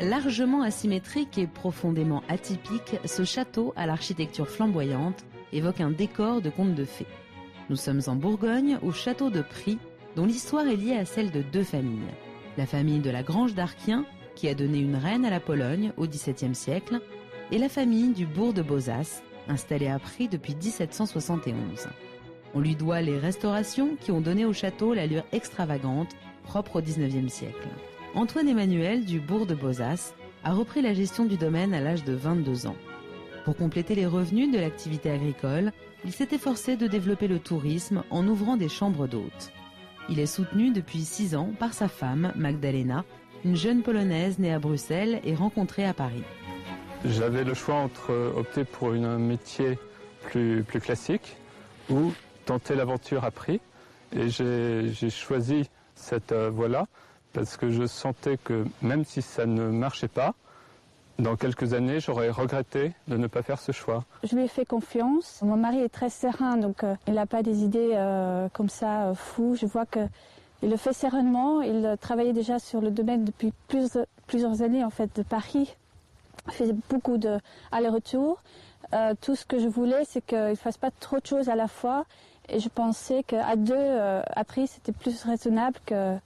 Largement asymétrique et profondément atypique, ce château à l'architecture flamboyante évoque un décor de conte de fées. Nous sommes en Bourgogne, au château de Pries, dont l'histoire est liée à celle de deux familles. La famille de la Grange d'Arquien, qui a donné une reine à la Pologne au XVIIe siècle, et la famille du bourg de Bozas, installée à Pries depuis 1771. On lui doit les restaurations qui ont donné au château l'allure extravagante, propre au XIXe siècle. Antoine Emmanuel du bourg de Bozas a repris la gestion du domaine à l'âge de 22 ans. Pour compléter les revenus de l'activité agricole, il s'est efforcé de développer le tourisme en ouvrant des chambres d'hôtes. Il est soutenu depuis 6 ans par sa femme, Magdalena, une jeune Polonaise née à Bruxelles et rencontrée à Paris. J'avais le choix entre opter pour un métier plus classique ou tenter l'aventure à Pries. Et j'ai choisi cette voie-là parce que je sentais que même si ça ne marchait pas, dans quelques années, j'aurais regretté de ne pas faire ce choix. Je lui ai fait confiance. Mon mari est très serein, donc il n'a pas des idées comme ça fous. Je vois qu'il le fait sereinement. Il travaillait déjà sur le domaine depuis plusieurs années en fait de Paris. Il faisait beaucoup de allers-retours. Tout ce que je voulais, c'est qu'il ne fasse pas trop de choses à la fois. Et je pensais qu'à deux, à Pries, c'était plus raisonnable que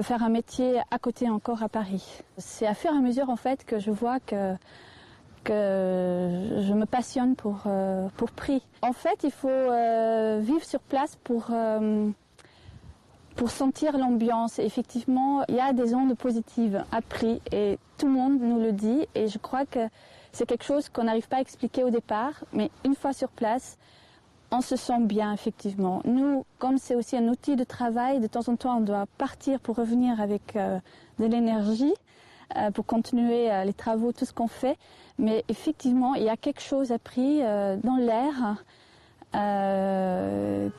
faire un métier à côté encore à Paris. C'est à fur et à mesure en fait que je vois que je me passionne pour Pries. En fait, il faut vivre sur place pour sentir l'ambiance. Effectivement, il y a des ondes positives à Pries et tout le monde nous le dit. Et je crois que c'est quelque chose qu'on n'arrive pas à expliquer au départ, mais une fois sur place, on se sent bien, effectivement. Nous, comme c'est aussi un outil de travail, de temps en temps, on doit partir pour revenir avec de l'énergie, pour continuer les travaux, tout ce qu'on fait. Mais effectivement, il y a quelque chose à Pries dans l'air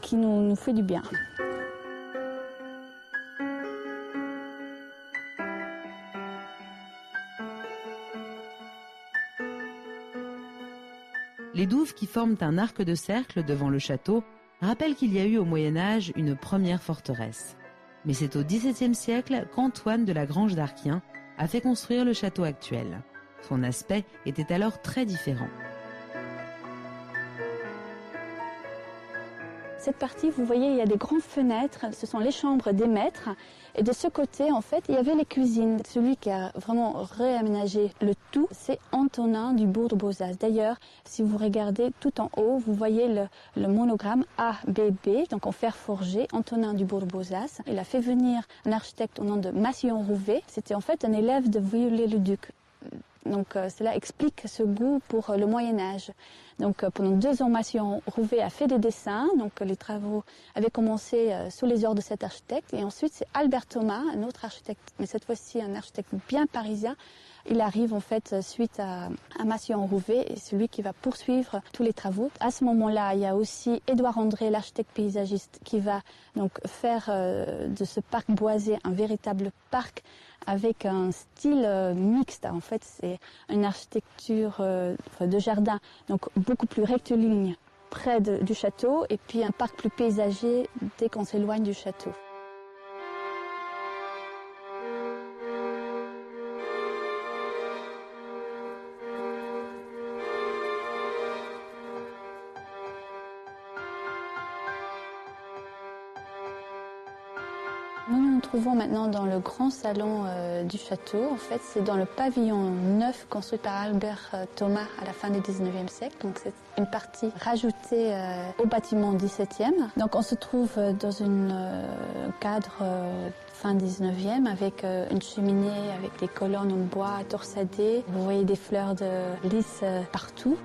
qui nous fait du bien. Les douves qui forment un arc de cercle devant le château rappellent qu'il y a eu au Moyen-Âge une première forteresse. Mais c'est au XVIIe siècle qu'Antoine de la Grange d'Arquien a fait construire le château actuel. Son aspect était alors très différent. Cette partie, vous voyez, il y a des grandes fenêtres, ce sont les chambres des maîtres. Et de ce côté, en fait, il y avait les cuisines. Celui qui a vraiment réaménagé le tout, c'est Antonin du bourg de Bozas. D'ailleurs, si vous regardez tout en haut, vous voyez le monogramme ABB, donc en fer forgé, Antonin du bourg de Bozas. Il a fait venir un architecte au nom de Massillon-Rouvet. C'était en fait un élève de Viollet-le-Duc. Donc cela explique ce goût pour le Moyen-Âge. Donc pendant 2 ans, Massillon-Rouvet a fait des dessins. Donc les travaux avaient commencé sous les ordres de cet architecte. Et ensuite, c'est Albert Thomas, un autre architecte, mais cette fois-ci un architecte bien parisien. Il arrive en fait suite à Massillon-Rouvet et c'est lui qui va poursuivre tous les travaux. À ce moment-là, il y a aussi Édouard André, l'architecte paysagiste, qui va donc faire de ce parc boisé un véritable parc avec un style mixte. En fait, c'est une architecture de jardin, donc beaucoup plus rectiligne près du château et puis un parc plus paysager dès qu'on s'éloigne du château. Nous nous trouvons maintenant dans le grand salon du château. En fait, c'est dans le pavillon neuf construit par Albert Thomas à la fin du 19e siècle. Donc c'est une partie rajoutée au bâtiment 17e. Donc on se trouve dans un cadre fin 19e avec une cheminée avec des colonnes en bois torsadées. Vous voyez des fleurs de lys partout.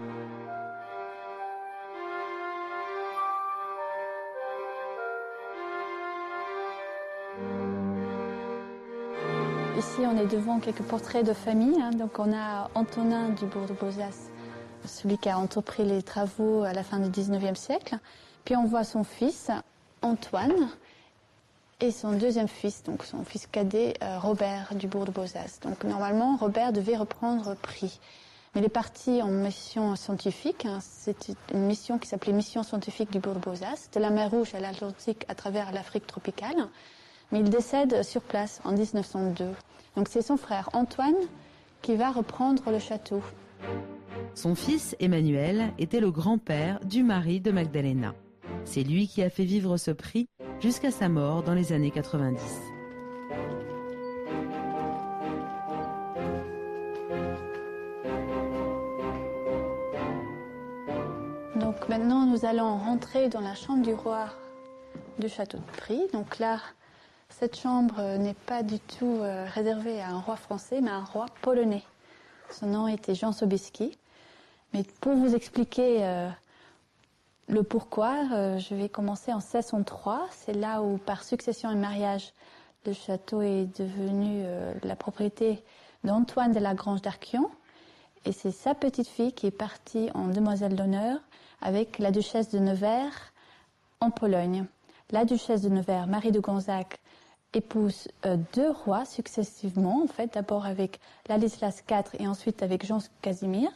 Ici, on est devant quelques portraits de famille. Donc, on a Antonin du bourg de Bozas, celui qui a entrepris les travaux à la fin du 19e siècle. Puis, on voit son fils, Antoine, et son deuxième fils, donc son fils cadet, Robert du bourg de Bozas. Donc, normalement, Robert devait reprendre Pries. Mais il est parti en mission scientifique. C'était une mission qui s'appelait Mission scientifique du bourg de Bozas, de la mer Rouge à l'Atlantique à travers l'Afrique tropicale. mais il décède sur place en 1902. Donc c'est son frère Antoine qui va reprendre le château. Son fils, Emmanuel, était le grand-père du mari de Magdalena. C'est lui qui a fait vivre ce prix jusqu'à sa mort dans les années 90. Donc maintenant, nous allons rentrer dans la chambre du roi du château de Pries. Donc là, cette chambre n'est pas du tout réservée à un roi français, mais à un roi polonais. Son nom était Jan Sobieski. Mais pour vous expliquer le pourquoi, je vais commencer en 1603. C'est là où, par succession et mariage, le château est devenu la propriété d'Antoine de la Grange d'Arquion. Et c'est sa petite fille qui est partie en demoiselle d'honneur avec la duchesse de Nevers en Pologne. La duchesse de Nevers, Marie de Gonzague, épouse deux rois successivement, en fait, d'abord avec Ladislas IV et ensuite avec Jean Casimir.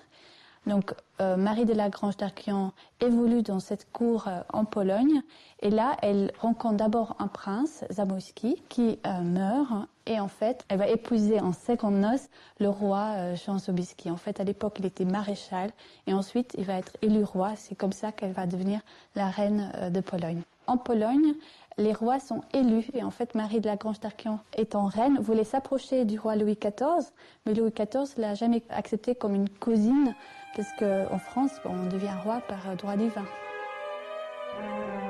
Donc, Marie de la Grange d'Arquion évolue dans cette cour en Pologne. Et là, elle rencontre d'abord un prince, Zamoyski, qui meurt. Et en fait, elle va épouser en secondes noces le roi Jan Sobieski. En fait, à l'époque, il était maréchal. Et ensuite, il va être élu roi. C'est comme ça qu'elle va devenir la reine de Pologne. En Pologne, les rois sont élus. Et en fait, Marie de la Grange d'Arquion, étant reine, voulait s'approcher du roi Louis XIV. Mais Louis XIV l'a jamais accepté comme une cousine, parce qu'en France, on devient roi par droit divin.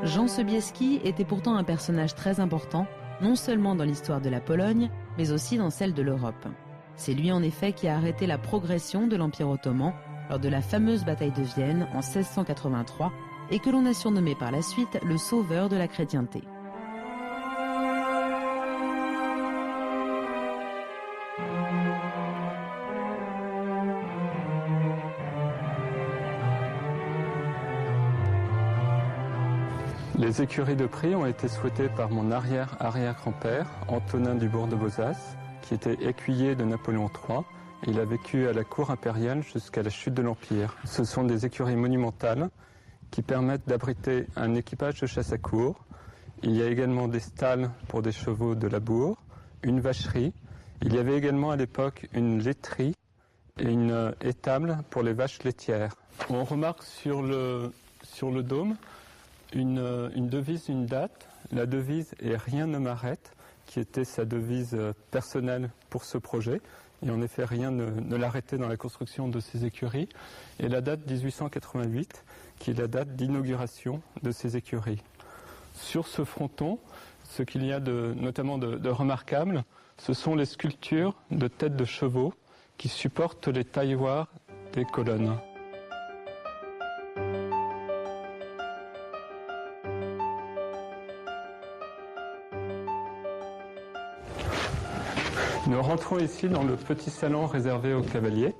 Jan Sobieski était pourtant un personnage très important, non seulement dans l'histoire de la Pologne, mais aussi dans celle de l'Europe. C'est lui en effet qui a arrêté la progression de l'Empire ottoman lors de la fameuse bataille de Vienne en 1683 et que l'on a surnommé par la suite le sauveur de la chrétienté. Les écuries de Pries ont été souhaitées par mon arrière-arrière-grand-père, Antonin Dubourg de Bozas, qui était écuyer de Napoléon III. Il a vécu à la cour impériale jusqu'à la chute de l'Empire. Ce sont des écuries monumentales qui permettent d'abriter un équipage de chasse à courre. Il y a également des stalles pour des chevaux de labour, une vacherie. Il y avait également à l'époque une laiterie et une étable pour les vaches laitières. On remarque sur le dôme une devise, une date. La devise est « Rien ne m'arrête », qui était sa devise personnelle pour ce projet. Et en effet, rien ne l'arrêtait dans la construction de ces écuries. Et la date 1888, qui est la date d'inauguration de ces écuries. Sur ce fronton, ce qu'il y a notamment de remarquable, ce sont les sculptures de têtes de chevaux qui supportent les tailloirs des colonnes. Nous rentrons ici dans le petit salon réservé aux cavaliers.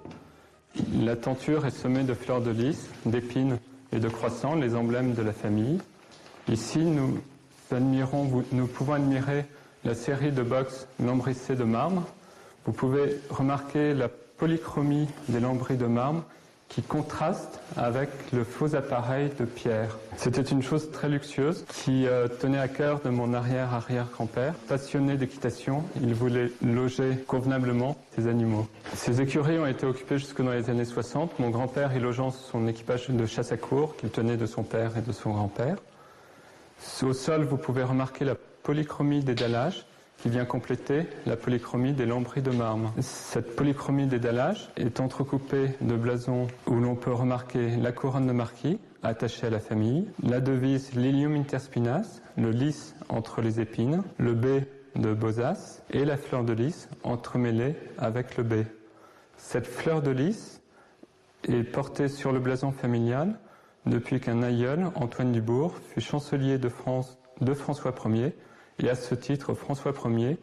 La tenture est semée de fleurs de lys, d'épines et de croissants, les emblèmes de la famille. Ici, nous pouvons admirer la série de box lambrissés de marbre. Vous pouvez remarquer la polychromie des lambris de marbre qui contraste avec le faux appareil de pierre. C'était une chose très luxueuse qui tenait à cœur de mon arrière-arrière-grand-père. Passionné d'équitation, il voulait loger convenablement ses animaux. Ces écuries ont été occupées jusque dans les années 60, mon grand-père y logeant son équipage de chasse à courre qu'il tenait de son père et de son grand-père. Au sol, vous pouvez remarquer la polychromie des dallages qui vient compléter la polychromie des lambris de marbre. Cette polychromie des dallages est entrecoupée de blasons où l'on peut remarquer la couronne de marquis attachée à la famille, la devise Lilium interspinas, le lys entre les épines, le B de Bozas et la fleur de lys entremêlée avec le B. Cette fleur de lys est portée sur le blason familial depuis qu'un aïeul, Antoine Dubourg, fut chancelier de France de François Ier. Et à ce titre, François Ier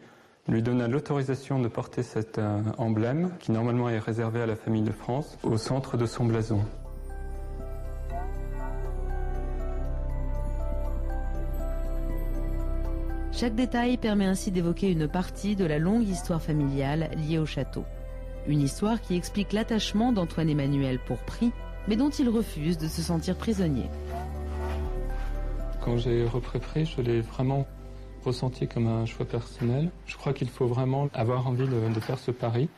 lui donna l'autorisation de porter cet emblème, qui normalement est réservé à la famille de France, au centre de son blason. Chaque détail permet ainsi d'évoquer une partie de la longue histoire familiale liée au château. Une histoire qui explique l'attachement d'Antoine Emmanuel pour Pries, mais dont il refuse de se sentir prisonnier. Quand j'ai repris Pries, je l'ai vraiment ressenti comme un choix personnel. Je crois qu'il faut vraiment avoir envie de faire ce pari.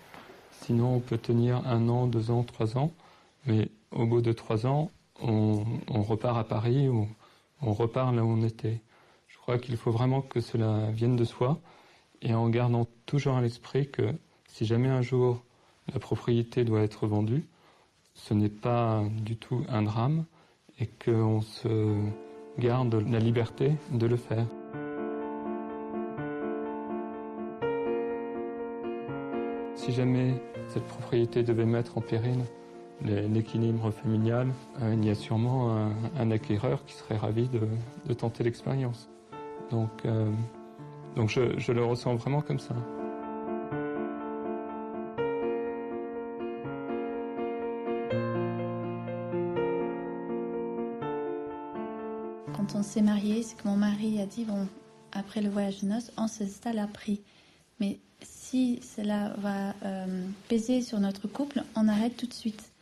Sinon, on peut tenir 1 an, 2 ans, 3 ans. Mais au bout de 3 ans, on repart à Paris ou on repart là où on était. Je crois qu'il faut vraiment que cela vienne de soi et en gardant toujours à l'esprit que si jamais un jour la propriété doit être vendue, ce n'est pas du tout un drame et qu'on se garde la liberté de le faire. Si jamais cette propriété devait mettre en péril l'équilibre familial, il y a sûrement un acquéreur qui serait ravi de tenter l'expérience. Donc je le ressens vraiment comme ça. Quand on s'est mariés, c'est que mon mari a dit, bon, après le voyage de noces, on s'installe à Pries. Mais si cela va peser sur notre couple, on arrête tout de suite.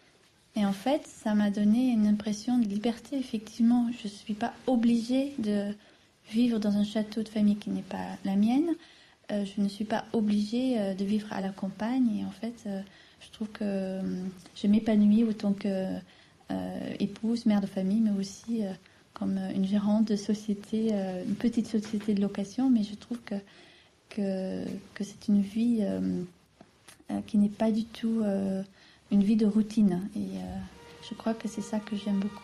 Et en fait, ça m'a donné une impression de liberté, effectivement. Je ne suis pas obligée de vivre dans un château de famille qui n'est pas la mienne. Je ne suis pas obligée de vivre à la campagne. Et en fait, je trouve que je m'épanouis autant que épouse, mère de famille, mais aussi comme une gérante de société, une petite société de location. Mais je trouve que c'est une vie qui n'est pas du tout une vie de routine. Et je crois que c'est ça que j'aime beaucoup.